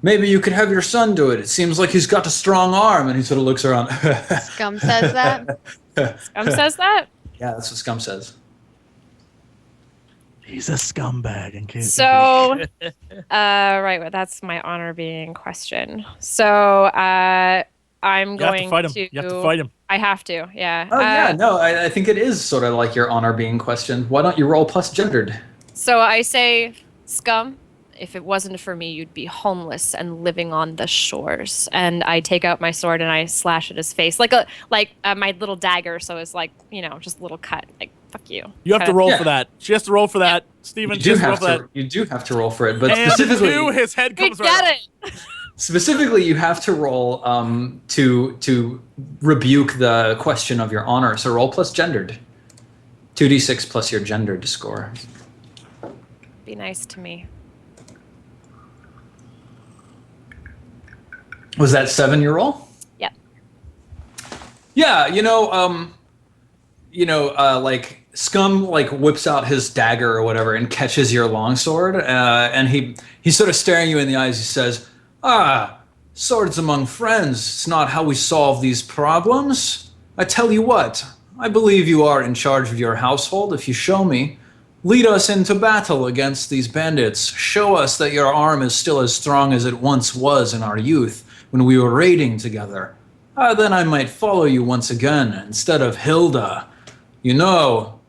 Maybe you could have your son do it. It seems like he's got a strong arm. And he sort of looks around. Scum says that? Scum says that? Yeah, that's what Scum says. He's a scumbag. In case. So, right, well, that's my honor being question. So, I'm going to fight him. You have to fight him. I have to, yeah. Oh, yeah, no, I think it is sort of like your honor being questioned. Why don't you roll plus gendered? So I say, Scum, if it wasn't for me, you'd be homeless and living on the shores. And I take out my sword and I slash at his face like my little dagger. So it's like, you know, just a little cut. Like, fuck you. You have to roll for that. She has to roll for that. Steven, you do have to roll for it, but and specifically, his head comes right out. Specifically, you have to roll to rebuke the question of your honor. So roll plus gendered. 2d6 plus your gendered score. Be nice to me. Was that 7 your roll? Yep. Yeah, like Scum like whips out his dagger or whatever and catches your longsword, and he's sort of staring you in the eyes. He says, swords among friends, it's not how we solve these problems. I tell you what, I believe you are in charge of your household. If you show me, lead us into battle against these bandits. Show us that your arm is still as strong as it once was in our youth when we were raiding together. Then I might follow you once again instead of Hilda. You know,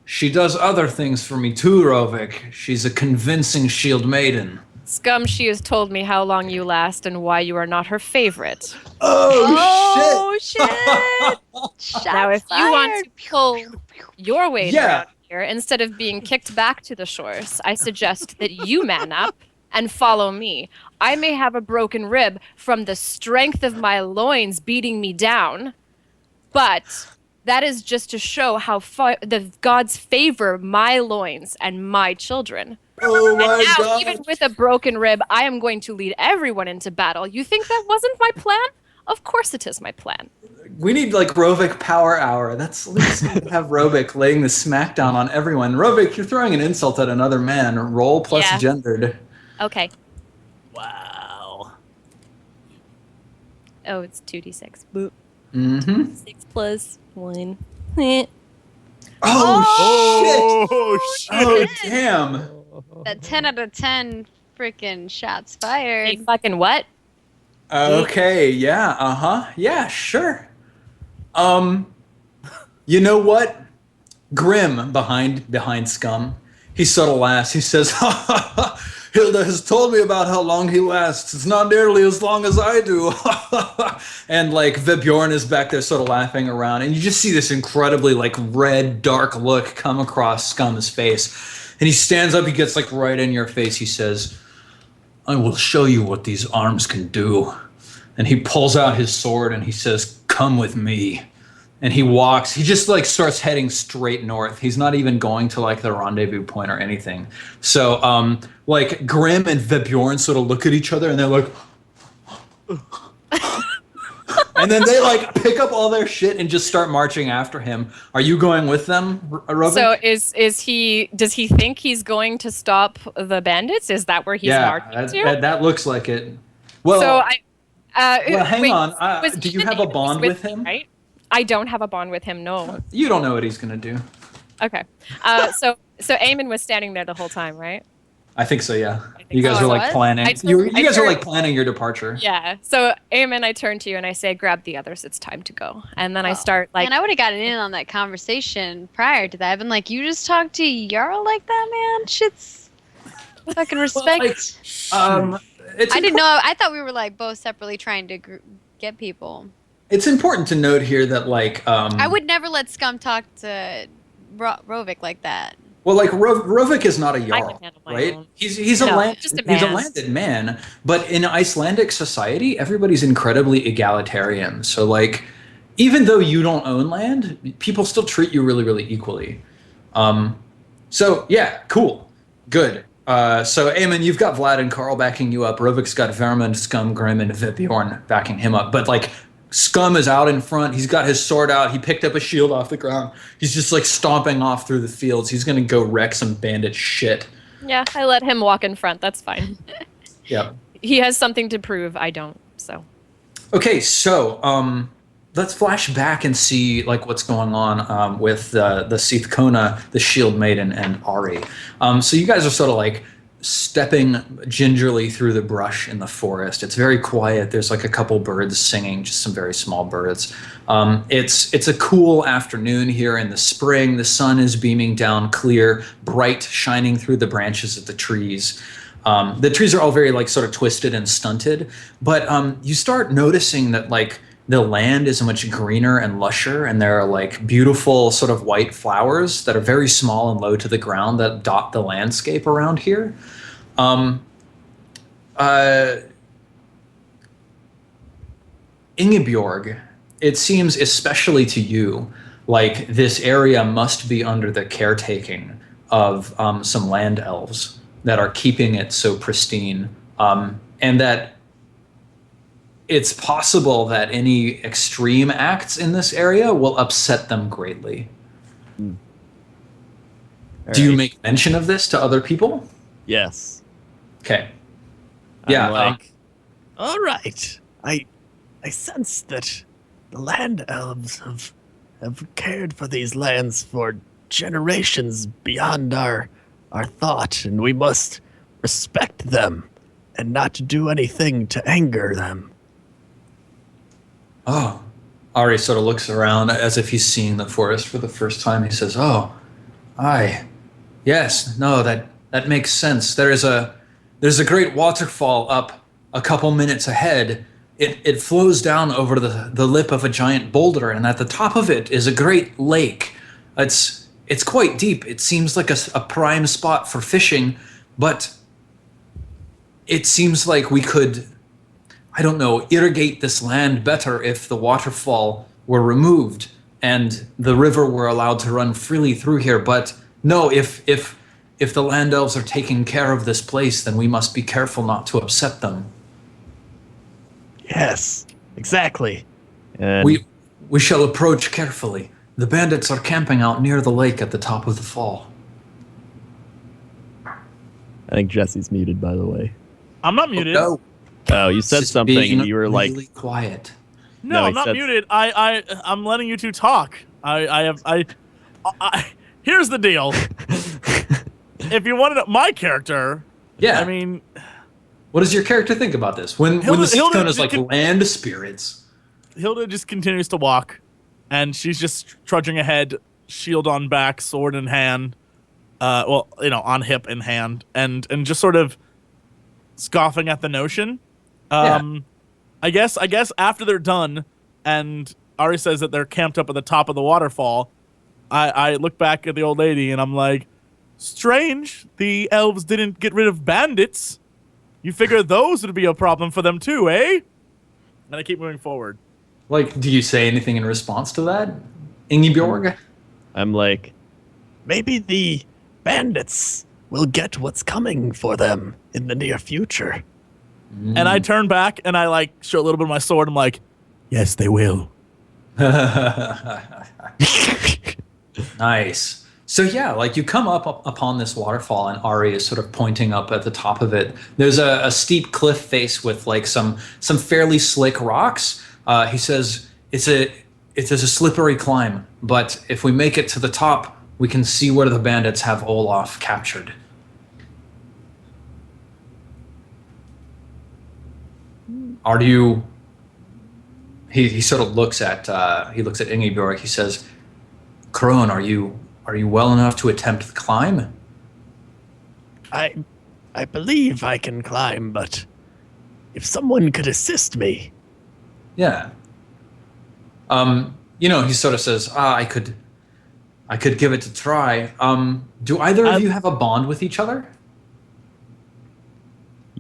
she does other things for me too, Rovik. She's a convincing shield maiden. Scum, she has told me how long you last and why you are not her favorite. Oh shit! Now, if you want to pull your weight around here, instead of being kicked back to the shores, I suggest that you man up and follow me. I may have a broken rib from the strength of my loins beating me down, but that is just to show how the gods favor my loins and my children. Oh my and now, God. even with a broken rib, I am going to lead everyone into battle. You think that wasn't my plan? Of course it is my plan. We need like Rovik Power Hour. Let's have Rovik laying the smackdown on everyone. Rovik, you're throwing an insult at another man. Roll plus gendered. Okay. Wow. Oh, it's 2d6. Boop. Mm-hmm. 6 plus 1. Oh, shit! Oh, damn. That 10 out of 10 freaking shots fired. Hey, fucking what? Okay, yeah, yeah, sure. You know what? Grim behind Scum. He sort of laughs. He says, Hilda has told me about how long he lasts. It's not nearly as long as I do. And like Vebjorn is back there sort of laughing around, and you just see this incredibly like red, dark look come across Scum's face. And he stands up, he gets like right in your face. He says, I will show you what these arms can do. And he pulls out his sword and he says, come with me. And he walks, he just like starts heading straight north. He's not even going to like the rendezvous point or anything. So like Grim and Vebjorn sort of look at each other and they're like, and then they like pick up all their shit and just start marching after him. Are you going with them, Rovik? So does he think he's going to stop the bandits? Is that where he's marching to? That looks like it. Well, so hang on. Do you have a bond with him? Right? I don't have a bond with him, no. You don't know what he's going to do. Okay. So Eamon was standing there the whole time, right? I think so, yeah. You guys were like planning. You guys were like planning your departure. Yeah. So Eamon, I turn to you and I say, grab the others, it's time to go. And then I start like... And I would have gotten in on that conversation prior to that. I've been like, you just talked to Jarl like that, man? Shit's fucking respect. Well, I didn't know. I thought we were like both separately trying to get people. It's important to note here that like... I would never let Scum talk to Rovik like that. Well, like Rovik is not a Jarl, right? He's a landed man, but in Icelandic society, everybody's incredibly egalitarian. So like, even though you don't own land, people still treat you really, really equally. So yeah, cool, good. So Eamon, you've got Vlad and Carl backing you up. Rovik's got Vermund, Scum, Grim, and Vebjorn backing him up. But like, Scum is out in front. He's got his sword out. He picked up a shield off the ground. He's just like stomping off through the fields. He's gonna go wreck some bandit shit. Yeah, I let him walk in front. That's fine. Yeah. he has something to prove. I don't. So. Okay, so let's flash back and see like what's going on with the Seathkona, the Shield Maiden, and Ari. So you guys are sort of like stepping gingerly through the brush in the forest. It's very quiet. There's like a couple birds singing, just some very small birds. It's a cool afternoon here in the spring. The sun is beaming down clear, bright, shining through the branches of the trees. The trees are all very like sort of twisted and stunted, but you start noticing that like the land is much greener and lusher, and there are like beautiful sort of white flowers that are very small and low to the ground that dot the landscape around here. Ingeborg, it seems especially to you like this area must be under the caretaking of some land elves that are keeping it so pristine, and that it's possible that any extreme acts in this area will upset them greatly. Do you make mention of this to other people? Yes. Okay. Yeah. I'm like, all right. I sense that the land elves have cared for these lands for generations beyond our thought, and we must respect them and not do anything to anger them. Oh, Ari sort of looks around as if he's seeing the forest for the first time. He says, "Oh, yes, no, that makes sense. There's a great waterfall up a couple minutes ahead. It flows down over the lip of a giant boulder, and at the top of it is a great lake. It's quite deep. It seems like a prime spot for fishing, but it seems like we could, I don't know, irrigate this land better if the waterfall were removed and the river were allowed to run freely through here. But no, if the land elves are taking care of this place, then we must be careful not to upset them." Yes, exactly. And We shall approach carefully. The bandits are camping out near the lake at the top of the fall. I think Jesse's muted, by the way. I'm not muted. Oh, Oh, you said just something being and you were really like, quiet. No, No, I'm he not said- muted. I'm letting you two talk. Here's the deal. If you wanted my character, Yeah. I mean, What does your character think about this? When the Hilda Seathkona is just like land spirits. Hilda just continues to walk, and she's just trudging ahead, shield on back, sword in hand, on hip in hand, and just sort of scoffing at the notion. I guess after they're done, and Ari says that they're camped up at the top of the waterfall, I look back at the old lady and I'm like, strange, the elves didn't get rid of bandits. You figure those would be a problem for them too, eh? And I keep moving forward. Like, do you say anything in response to that, Ingeborg? I'm like, maybe the bandits will get what's coming for them in the near future. And I turn back and I like show a little bit of my sword. I'm like, yes, they will. Nice. So yeah, like you come up upon this waterfall, and Ari is sort of pointing up at the top of it. There's a steep cliff face with like some fairly slick rocks. He says it's a slippery climb, but if we make it to the top, we can see where the bandits have Olaf captured. Are you? He sort of looks at Ingeborg. He says, "Crone, are you well enough to attempt the climb?" I believe I can climb, but if someone could assist me. Yeah. He sort of says, I could give it a try. Do either of you have a bond with each other?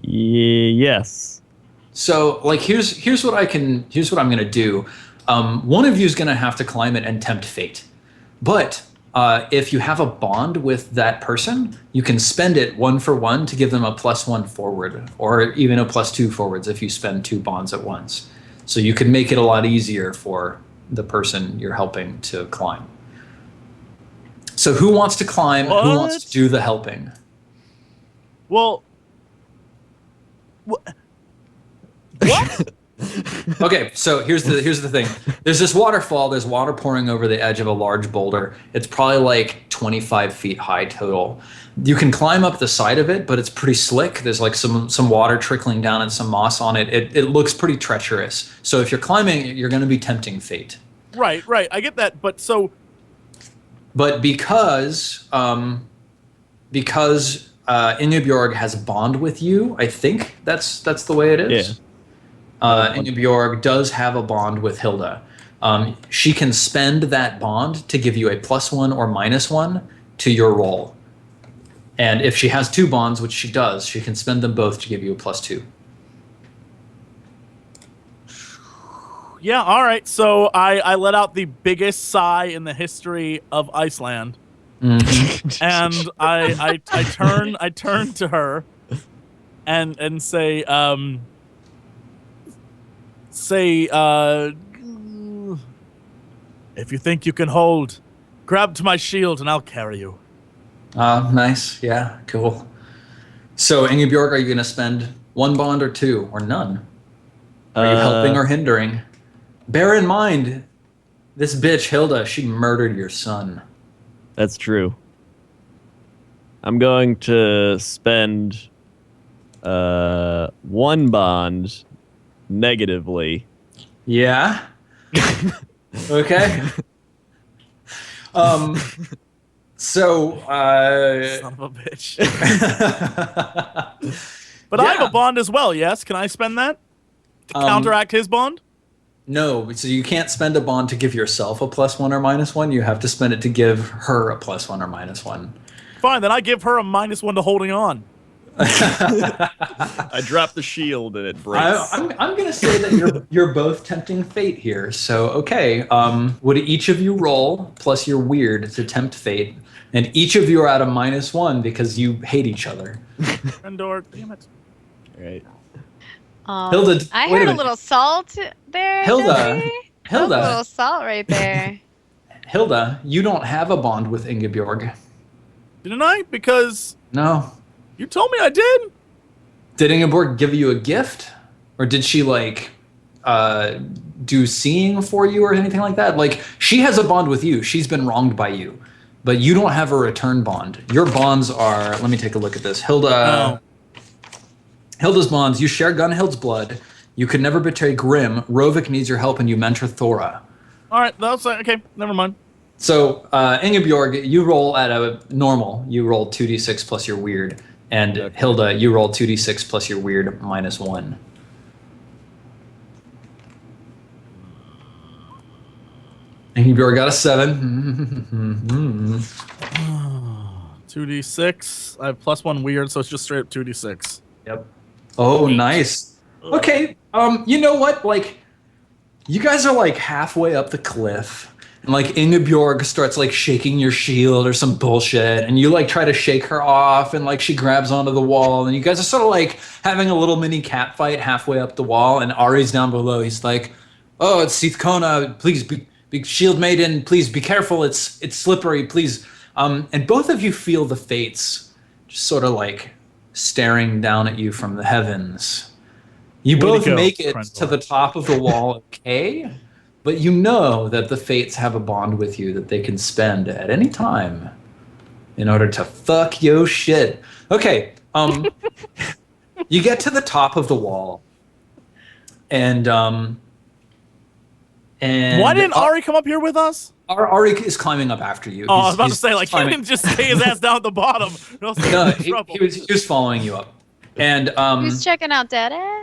Yes. So, like, here's what I'm gonna do. One of you is gonna have to climb it and tempt fate. But if you have a bond with that person, you can spend it 1-for-1 to give them a +1 forward, or even a +2 forwards if you spend 2 bonds at once. So you can make it a lot easier for the person you're helping to climb. So who wants to climb? What? Who wants to do the helping? Well, Okay, so here's the thing. There's this waterfall. There's water pouring over the edge of a large boulder. It's probably like 25 feet high total. You can climb up the side of it, but it's pretty slick. There's like some water trickling down and some moss on it. It looks pretty treacherous. So if you're climbing, you're going to be tempting fate. Right. I get that, but because Ingebjorg has a bond with you, I think that's the way it is. Yeah. Ingebjorg does have a bond with Hilda. She can spend that bond to give you a +1 or -1 to your roll. And if she has 2 bonds, which she does, she can spend them both to give you a +2. Yeah, all right. So I let out the biggest sigh in the history of Iceland. Mm-hmm. And I turn to her and say if you think you can hold, grab to my shield and I'll carry you. Nice. Yeah, cool. So, Ingebjorg, are you going to spend 1 bond or 2 or none? Are you helping or hindering? Bear in mind, this bitch, Hilda, she murdered your son. That's true. I'm going to spend 1 bond negatively. Yeah? Okay. So, son of a bitch. But yeah. I have a bond as well, yes? Can I spend that to counteract his bond? No, so you can't spend a bond to give yourself a +1 or -1. You have to spend it to give her a +1 or -1. Fine, then I give her a -1 to holding on. I drop the shield and it breaks. I'm going to say that you're both tempting fate here. So, okay, would each of you roll plus your weird to tempt fate? And each of you are at a -1 because you hate each other. Crendor, damn it. All right. Hilda, I heard a little salt there. Hilda, a little salt right there. Hilda, you don't have a bond with Ingebjorg. Didn't I? Because no, you told me I did. Did Ingeborg give you a gift, or did she like do seeing for you or anything like that? Like she has a bond with you. She's been wronged by you, but you don't have a return bond. Your bonds are. Let me take a look at this, Hilda. No. Hilda's bonds, you share Gunhild's blood, you could never betray Grim, Rovik needs your help, and you mentor Thora. All right, that's okay, never mind. So, Ingebjorg, you roll at a normal, you roll 2d6 plus your weird, and Hilda, you roll 2d6 plus your weird -1. Ingebjorg got a 7. 2d6, I have +1 weird, so it's just straight up 2d6. Yep. Oh, nice. Okay. You know what? Like, you guys are like halfway up the cliff, and like Ingebjorg starts like shaking your shield or some bullshit, and you like try to shake her off, and like she grabs onto the wall, and you guys are sort of like having a little mini cat fight halfway up the wall, and Ari's down below. He's like, "Oh, it's Sithkona. Please be shield maiden. Please be careful. It's slippery. Please." And both of you feel the fates just sort of like staring down at you from the heavens. You both make it to the top of the wall, okay? But you know that the fates have a bond with you that they can spend at any time in order to fuck your shit. Okay, you get to the top of the wall, and why didn't Ari come up here with us? Ari is climbing up after you. Oh, I was about to say, like, he didn't just stay his ass down at the bottom. No, he was following you up. And who's checking out dead ass?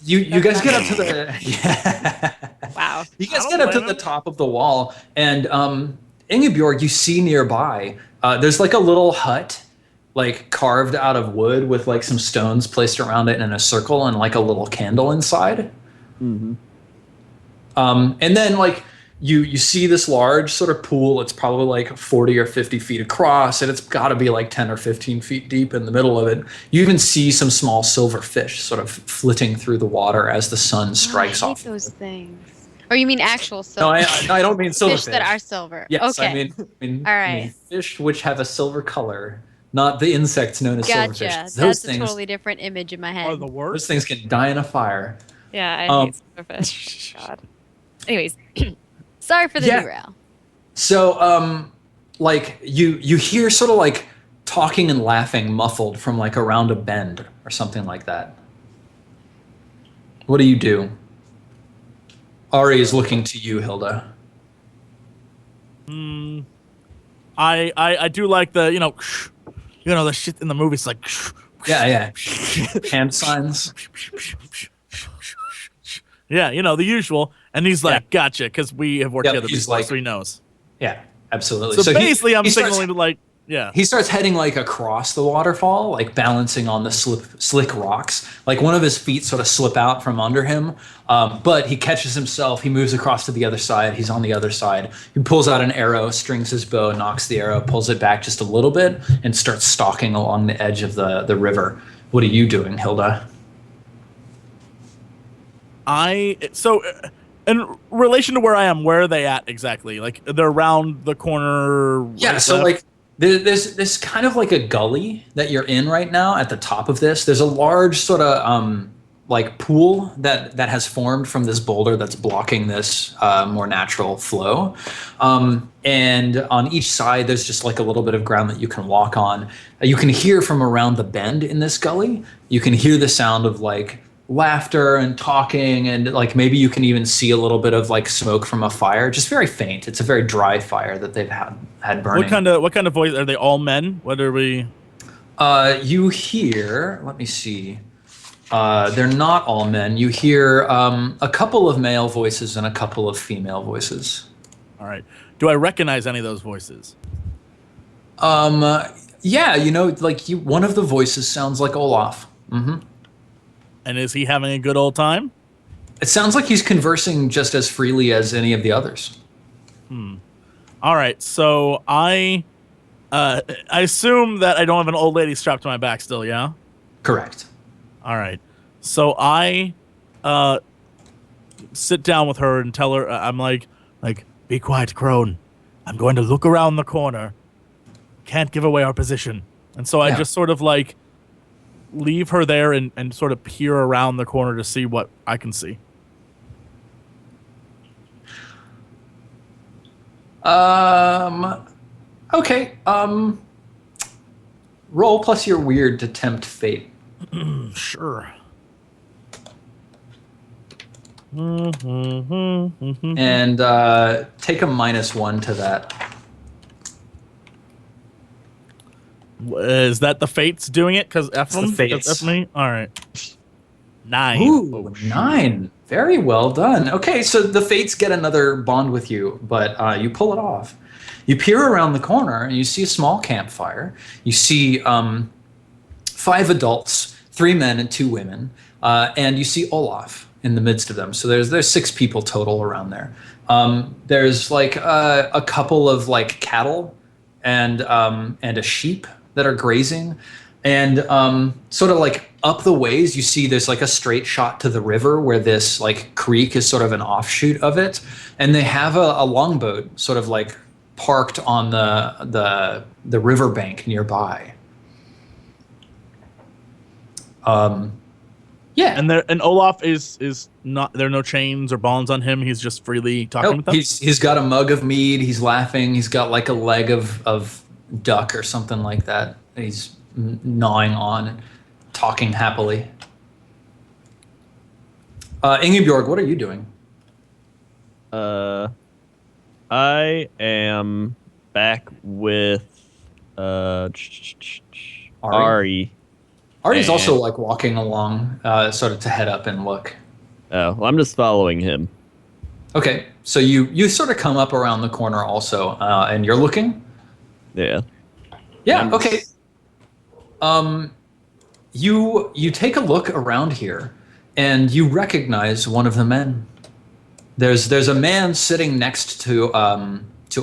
You guys get up to the Wow. You guys get up to the top of the wall, and Ingebjorg, you see nearby, there's like a little hut, like carved out of wood with like some stones placed around it in a circle and like a little candle inside. Mm-hmm. And then like you see this large sort of pool. It's probably like 40 or 50 feet across, and it's got to be like 10 or 15 feet deep in the middle of it. You even see some small silver fish sort of flitting through the water as the sun strikes off. I hate those things. Or you mean actual silver? No, I don't mean silver fish. Fish that are silver. Yes, okay. I mean all right. I mean fish which have a silver color, not the insects known as silverfish. Gotcha. That's a totally different image in my head. Are the worst? Those things can die in a fire. Yeah, I hate silverfish. God. Anyways, Sorry for the derail. So, like you hear sort of like talking and laughing muffled from like around a bend or something like that. What do you do? Ari is looking to you, Hilda. I do like the the shit in the movies like Yeah. Hand signs. Yeah, the usual. And he's like, gotcha, because we have worked together before, like, so he knows. Yeah, absolutely. So basically, I'm signaling to like, He starts heading like across the waterfall, like balancing on the slick rocks. Like one of his feet sort of slip out from under him, but he catches himself. He moves across to the other side. He's on the other side. He pulls out an arrow, strings his bow, knocks the arrow, pulls it back just a little bit, and starts stalking along the edge of the river. What are you doing, Hilda? In relation to where I am, where are they at exactly? Like they're around the corner. Yeah, so like there's kind of like a gully that you're in right now at the top of this. There's a large sort of like pool that has formed from this boulder that's blocking this more natural flow. And on each side, there's just like a little bit of ground that you can walk on. You can hear from around the bend in this gully. You can hear the sound of like laughter and talking, and like maybe you can even see a little bit of like smoke from a fire, just very faint. It's a very dry fire that they've had burning. What kind of voice are they? All men? What are we? You hear, let me see, they're not all men. You hear a couple of male voices and a couple of female voices. All right. Do I recognize any of those voices? Yeah, like one of the voices sounds like Olaf. Mm-hmm. And is he having a good old time? It sounds like he's conversing just as freely as any of the others. All right, so I assume that I don't have an old lady strapped to my back still, yeah? Correct. All right. So I sit down with her and tell her, I'm like, be quiet, crone. I'm going to look around the corner. Can't give away our position. And so I just sort of like leave her there and sort of peer around the corner to see what I can see. Okay. Roll plus your weird to tempt fate. Sure. And take a -1 to that. Is that the fates doing it? Because F them? The fates. F me? All right. 9. Ooh, 9. Very well done. Okay, so the fates get another bond with you, but you pull it off. You peer around the corner and you see a small campfire. You see 5 adults, 3 men and 2 women, and you see Olaf in the midst of them. So there's 6 people total around there. There's like a couple of like cattle and a sheep that are grazing, and sort of like up the ways you see there's like a straight shot to the river where this like creek is sort of an offshoot of it, and they have a longboat sort of like parked on the riverbank nearby. Yeah, and Olaf is not, there are no chains or bonds on him. He's just freely talking with them. He's got a mug of mead. He's laughing. He's got like a leg of duck or something like that. He's gnawing on and talking happily. Ingeborg, what are you doing? I am back with Ari. Ari's also like walking along, sort of to head up and look. Oh, well, I'm just following him. Okay, so you sort of come up around the corner also, and you're looking? Yeah. Yeah, okay. You take a look around here, and you recognize one of the men. There's a man sitting next to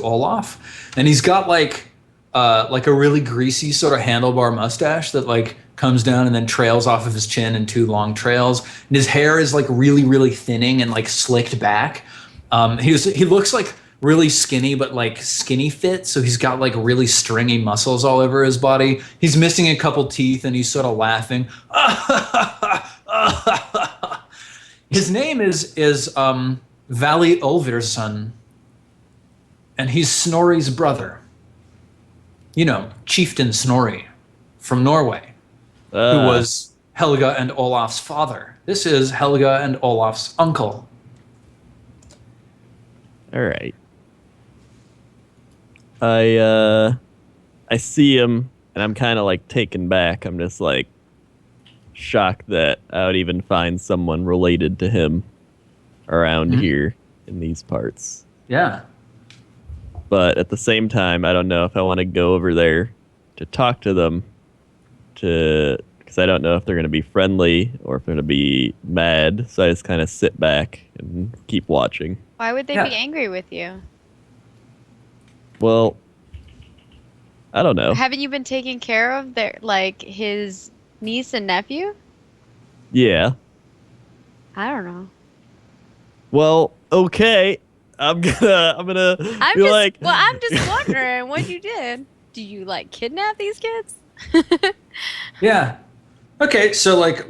Olaf, and he's got like a really greasy sort of handlebar mustache that like comes down and then trails off of his chin in 2 long trails. And his hair is like really, really thinning and like slicked back. He looks like really skinny, but like skinny fit. So he's got like really stringy muscles all over his body. He's missing a couple teeth and he's sort of laughing. His name is Vali Olversson, and he's Snorri's brother. You know, Chieftain Snorri from Norway, who was Helga and Olaf's father. This is Helga and Olaf's uncle. All right. I see him, and I'm kind of like taken back. I'm just like shocked that I would even find someone related to him around here in these parts. Yeah. But at the same time, I don't know if I want to go over there to talk to them, because I don't know if they're going to be friendly or if they're going to be mad. So I just kind of sit back and keep watching. Why would they be angry with you? Well, I don't know. Haven't you been taking care of his niece and nephew? Yeah. I don't know. Well, okay. I'm gonna I'm just wondering what you did. Do you like kidnap these kids? Yeah. Okay, so like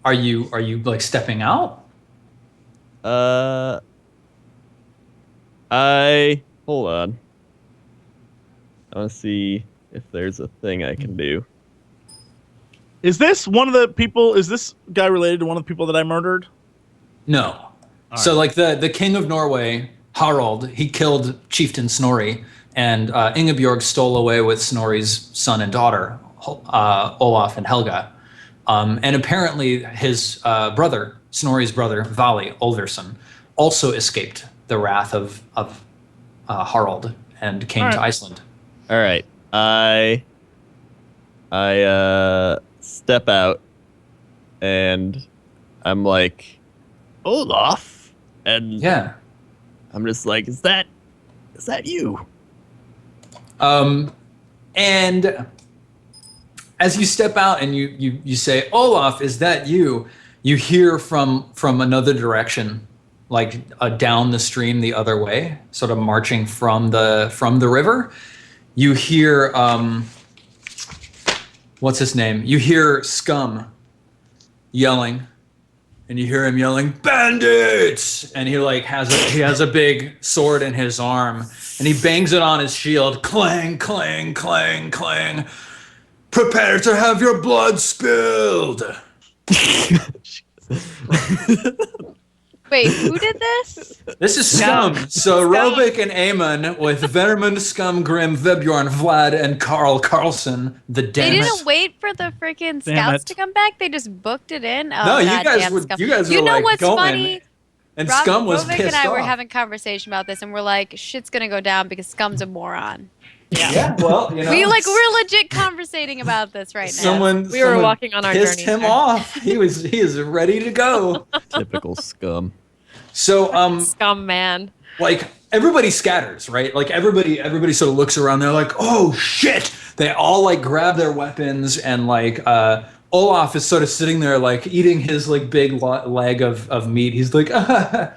are you like stepping out? Hold on. I want to see if there's a thing I can do. Is this one of the people? Is this guy related to one of the people that I murdered? No. So like the king of Norway, Harald, he killed Chieftain Snorri, and Ingebjorg stole away with Snorri's son and daughter, Olaf and Helga. And apparently his brother, Snorri's brother, Vali Olversson, also escaped the wrath of Harald and came to Iceland. All right. I step out and I'm like, Olaf. And yeah, I'm just like, is that you? And as you step out and you say, Olaf, is that you? You hear from another direction, like down the stream the other way, sort of marching from the river. You hear what's his name? You hear Scum yelling. And you hear him yelling, "Bandits!" And he has a big sword in his arm, and he bangs it on his shield. Clang, clang, clang, clang. Prepare to have your blood spilled. Wait, who did this? This is Scum. So Robik and Aemon with Vermund, Scum, Grim, Vebjorn, Vlad, and Carlson. The damn They didn't wait for the freaking scouts to come back. They just booked it in. Oh, no, you God, guys were. You guys were You know like what's going. funny? And Scum was Robik pissed and I off. were having a conversation about this, and we're like, "Shit's gonna go down because Scum's a moron." Yeah, well, you know. We're legit conversating about this right now. Someone were walking on our pissed journey him there. off. He is ready to go. Typical Scum. So Scum man. like everybody scatters, right? Like everybody sort of looks around. They're like, "Oh shit!" They all like grab their weapons, and like Olaf is sort of sitting there like eating his like big leg of meat. He's like, huh?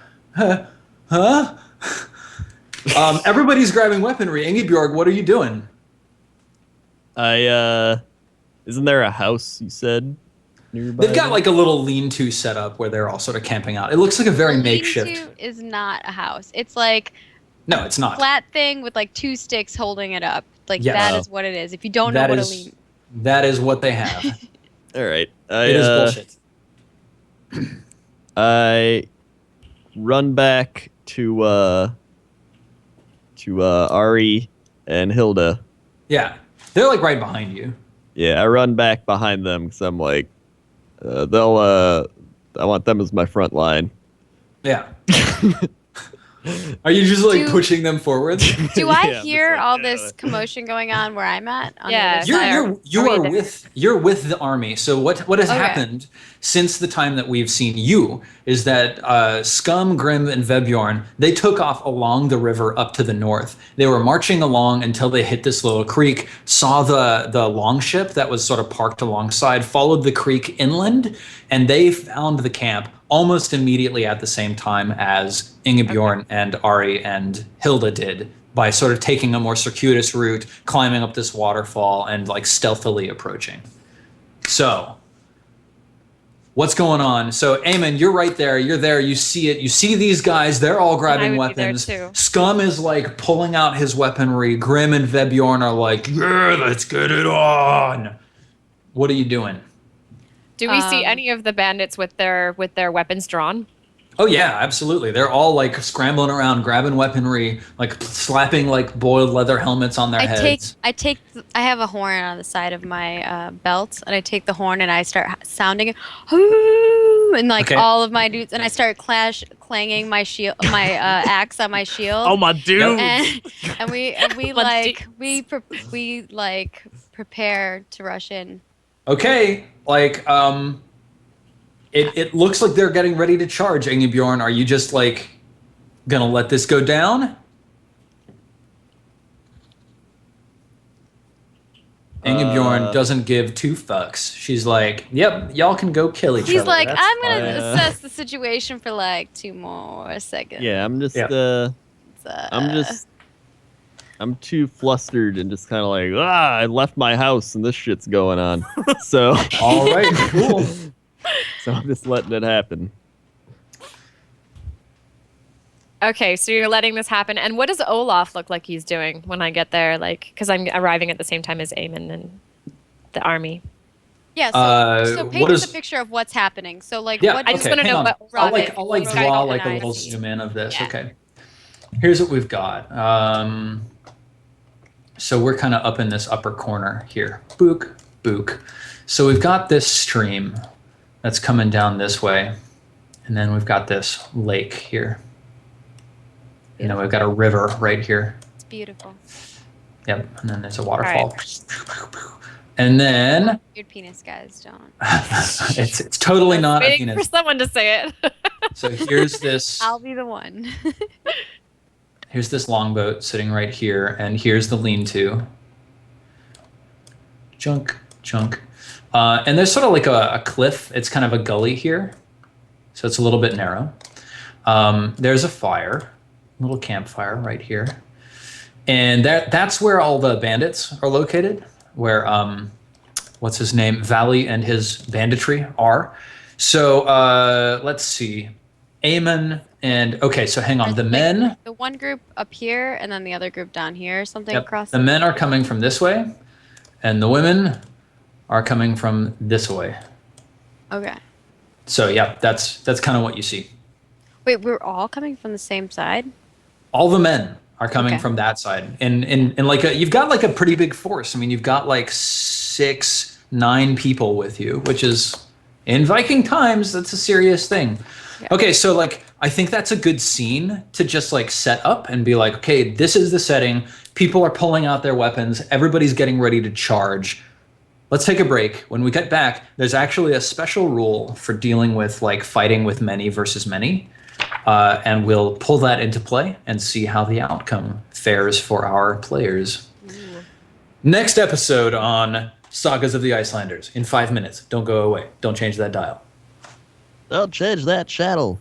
Everybody's grabbing weaponry. Ingebjorg, what are you doing? Isn't there a house you said nearby? They've got like a little lean-to set up where they're all sort of camping out. It looks like a very makeshift. Lean-to is not a house. It's like No, it's not. flat thing with like two sticks holding it up. Like Yes. that is what it is. If you don't know That what is- a lean. That is what they have. All right. It is bullshit. I run back to Ari and Hilda. Yeah, they're like right behind you. Yeah, I run back behind them because I'm like, I want them as my front line. Yeah. Are you just like Do- pushing them forwards? Do I Yeah, I'm hear just like, all this commotion going on where I'm at? On the Yeah. other side? You're with the army. So what has Okay. happened since the time that we've seen you is that Scum, Grim, and Vebjorn, they took off along the river up to the north. They were marching along until they hit this little creek, saw the longship that was sort of parked alongside, followed the creek inland, and they found the camp almost immediately at the same time as Ingebjorn and Ari and Hilda did, by sort of taking a more circuitous route, climbing up this waterfall, and like stealthily approaching. So, What's going on? So, Eamon, you're right there. You're there. You see it. You see these guys. They're all grabbing weapons. Scum is like pulling out his weaponry. Grim and Vebjorn are like, yeah, let's get it on. What are you doing? Do we see any of the bandits with their weapons drawn? Oh yeah, absolutely. They're all like scrambling around, grabbing weaponry, like slapping like boiled leather helmets on their heads. I have a horn on the side of my belt, and I take the horn and I start sounding it, and like all of my dudes, and I start clanging my shield, my axe on my shield. Oh my dude! And we prepare to rush in. Okay, like It looks like they're getting ready to charge. Ingebjorn, are you just like gonna let this go down? Ingebjorn doesn't give two fucks. She's like, "Yep, y'all can go kill each other." He's like, "I'm gonna assess the situation for like 2 more seconds." Yeah, I'm too flustered and just kind of like, I left my house and this shit's going on. So all right, cool. So I'm just letting it happen. Okay, so you're letting this happen. And what does Olaf look like he's doing when I get there? Like, because I'm arriving at the same time as Eamon and the army. Yeah, so paint us a picture of what's happening. So like, yeah, what I just want to know what I'll draw like a little zoom in of this. Yeah. Okay, here's what we've got. So we're kind of up in this upper corner here. Book, book. So we've got this stream that's coming down this way, and then we've got this lake here. You know, we've got a river right here. It's beautiful. Yep, and then there's a waterfall. Right. And then weird penis guys don't. it's totally not a penis. For someone to say it. So here's this. I'll be the one. Here's this longboat sitting right here, and here's the lean-to. Chunk. And there's sort of like a cliff. It's kind of a gully here, so it's a little bit narrow. There's a fire, a little campfire right here. And that's where all the bandits are located, where, what's his name, Valley and his banditry are. So let's see. Eamon and, okay, so hang on. The men. The one group up here and then the other group down here, something across. The men are coming from this way, and the women are coming from this way. Okay. So yeah, that's kind of what you see. Wait, we're all coming from the same side? All the men are coming from that side, and like you've got like a pretty big force. I mean, you've got like 6, 9 people with you, which is in Viking times, that's a serious thing. Yeah. Okay, so like I think that's a good scene to just like set up and be like, okay, this is the setting. People are pulling out their weapons. Everybody's getting ready to charge. Let's take a break. When we get back, there's actually a special rule for dealing with like fighting with many versus many. And we'll pull that into play and see how the outcome fares for our players. Ooh. Next episode on Sagas of the Icelanders in 5 minutes. Don't go away. Don't change that dial. Don't change that channel.